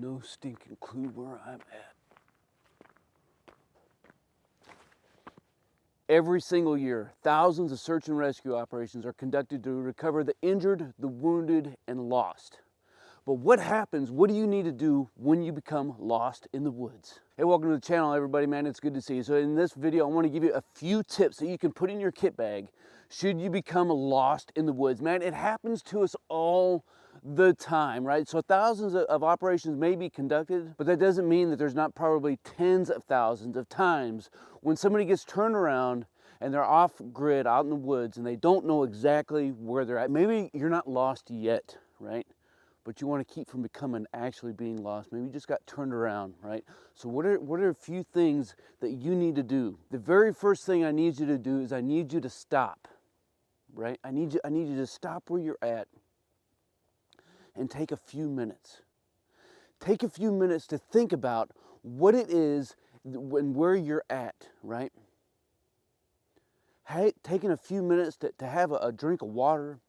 no stinking clue where I'm at. Every single year, thousands of search and rescue operations are conducted to recover the injured, the wounded, and lost. But what happens, what do you need to do when you become lost in the woods? Hey, welcome to the channel, everybody, man. It's good to see you. So in this video, I want to give you a few tips that you can put in your kit bag should you become lost in the woods. Man, it happens to us all the time, right? So thousands of operations may be conducted, but that doesn't mean that there's not probably tens of thousands of times when somebody gets turned around and they're off grid out in the woods and they don't know exactly where they're at. Maybe you're not lost yet, right? But you want to keep from becoming actually being lost. Maybe you just got turned around, right? So what are a few things that you need to do? The very first thing I need you to do is I need you to stop, right? I need you to stop where you're at and take a few minutes. Take a few minutes to think about what it is and where you're at, right? Hey, taking a few minutes to have a drink of water,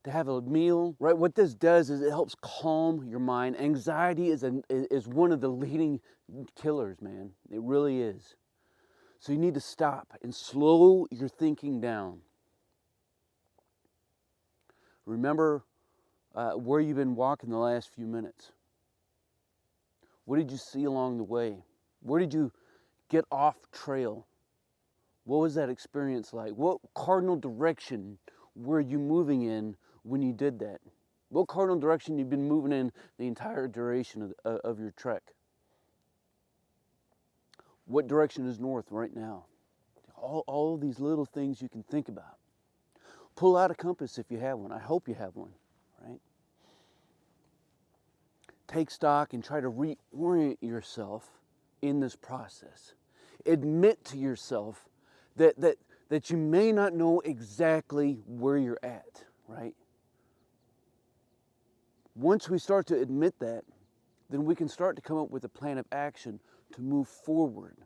to have a meal, right? What this does is it helps calm your mind. Anxiety is one of the leading killers, man. It really is. So you need to stop and slow your thinking down. Remember where you've been walking the last few minutes. What did you see along the way? Where did you get off trail? What was that experience like? What cardinal direction were you moving in when you did that? What cardinal direction you've been moving in the entire duration of your trek? What direction is north right now? All of these little things you can think about. Pull out a compass if you have one. I hope you have one, right? Take stock and try to reorient yourself in this process. Admit to yourself that you may not know exactly where you're at, right? Once we start to admit that, then we can start to come up with a plan of action to move forward.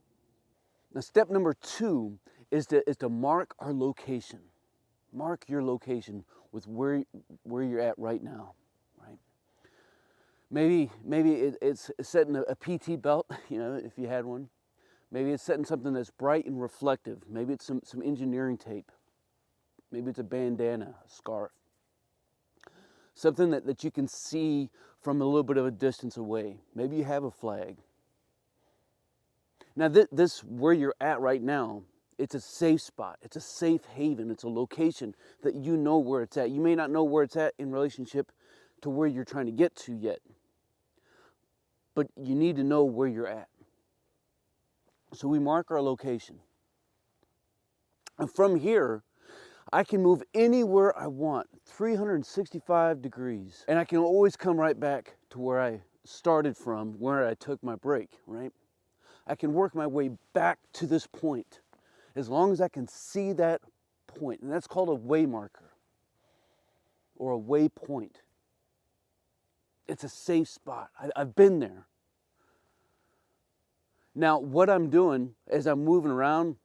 Now, step number 2 is to mark our location. Mark your location with where you're at right now, right? Maybe it's setting a PT belt, you know, if you had one. Maybe it's setting something that's bright and reflective. Maybe it's some engineering tape. Maybe it's a bandana, a scarf. Something that you can see from a little bit of a distance away. Maybe you have a flag. Now this where you're at right now, it's a safe spot. It's a safe haven. It's a location that you know where it's at. You may not know where it's at in relationship to where you're trying to get to yet. But you need to know where you're at. So we mark our location. And from here, I can move anywhere I want, 365 degrees. And I can always come right back to where I started from, where I took my break, right? I can work my way back to this point as long as I can see that point. And that's called a way marker or a waypoint. It's a safe spot. I've been there. Now, what I'm doing as I'm moving around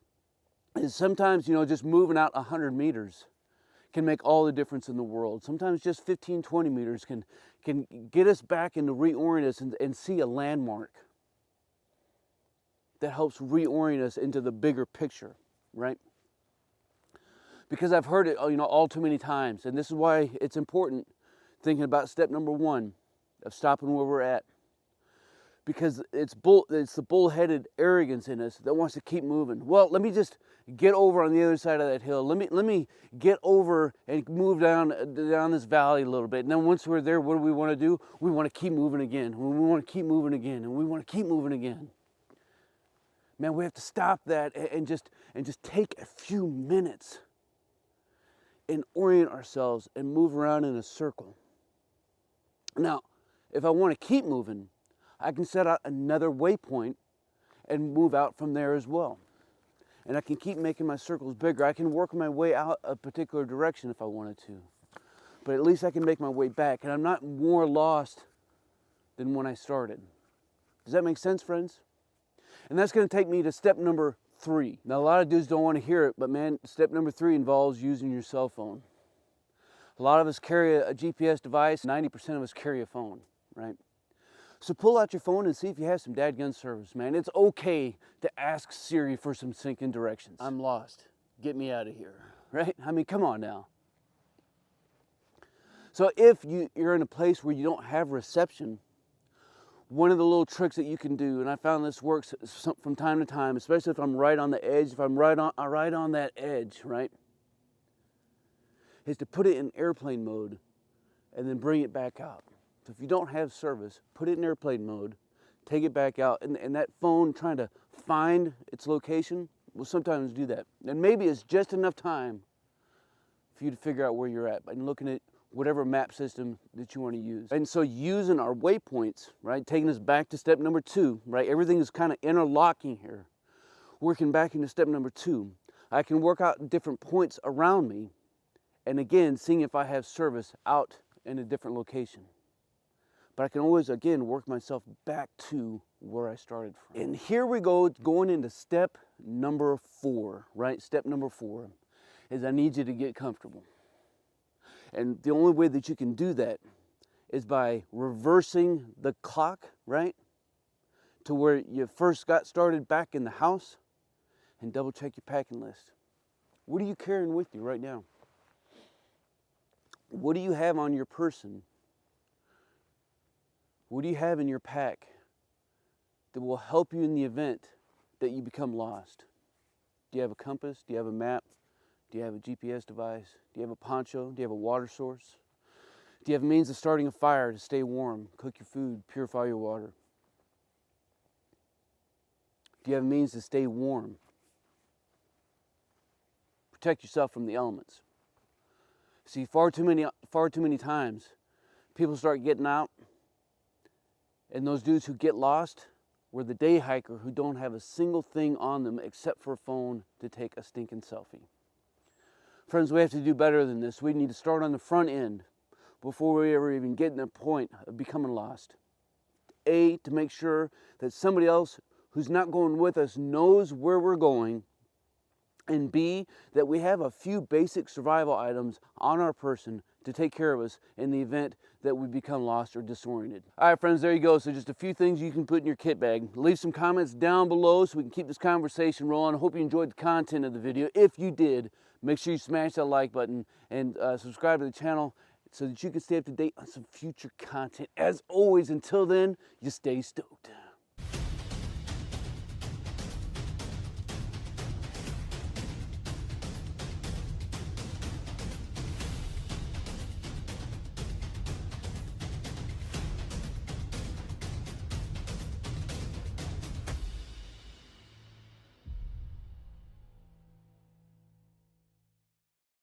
is sometimes, you know, just moving out 100 meters can make all the difference in the world. Sometimes just 15, 20 meters can get us back and to reorient us and see a landmark that helps reorient us into the bigger picture, right? Because I've heard it, you know, all too many times, and this is why it's important thinking about step number 1 of stopping where we're at. Because it's the bullheaded arrogance in us that wants to keep moving. Well, let me just get over on the other side of that hill. Let me get over and move down this valley a little bit. And then once we're there, what do we want to do? We want to keep moving again. We want to keep moving again, and we want to keep moving again. Man, we have to stop that and just take a few minutes and orient ourselves and move around in a circle. Now, if I want to keep moving, I can set out another waypoint and move out from there as well. And I can keep making my circles bigger. I can work my way out a particular direction if I wanted to. But at least I can make my way back, and I'm not more lost than when I started. Does that make sense, friends? And that's going to take me to step number 3. Now, a lot of dudes don't want to hear it, but man, step number 3 involves using your cell phone. A lot of us carry a GPS device. 90% of us carry a phone, right? So pull out your phone and see if you have some dadgun service, man. It's okay to ask Siri for some sinking directions. I'm lost. Get me out of here, right? I mean, come on now. So if you're in a place where you don't have reception, one of the little tricks that you can do, and I found this works from time to time, especially if I'm right on the edge, if I'm right on that edge, right, is to put it in airplane mode and then bring it back out. So if you don't have service, put it in airplane mode, take it back out, and that phone trying to find its location will sometimes do that. And maybe it's just enough time for you to figure out where you're at by looking at whatever map system that you want to use. And so using our waypoints, right, taking us back to step number 2, right, everything is kind of interlocking here. Working back into step number 2, I can work out different points around me, and again, seeing if I have service out in a different location. But I can always, again, work myself back to where I started from. And here we go, going into step number 4, right? Step number 4 is I need you to get comfortable. And the only way that you can do that is by reversing the clock, right? To where you first got started back in the house, and double check your packing list. What are you carrying with you right now? What do you have on your person? What do you have in your pack that will help you in the event that you become lost? Do you have a compass? Do you have a map? Do you have a GPS device? Do you have a poncho? Do you have a water source? Do you have a means of starting a fire to stay warm, cook your food, purify your water? Do you have a means to stay warm? Protect yourself from the elements. See, far too many times, people start getting out, and those dudes who get lost were the day hiker who don't have a single thing on them except for a phone to take a stinking selfie. Friends, we have to do better than this. We need to start on the front end before we ever even get to the point of becoming lost. A, to make sure that somebody else who's not going with us knows where we're going. And B, that we have a few basic survival items on our person to take care of us in the event that we become lost or disoriented. All right, friends, there you go. So just a few things you can put in your kit bag. Leave some comments down below so we can keep this conversation rolling. I hope you enjoyed the content of the video. If you did, make sure you smash that like button and subscribe to the channel so that you can stay up to date on some future content. As always, until then, you stay stoked.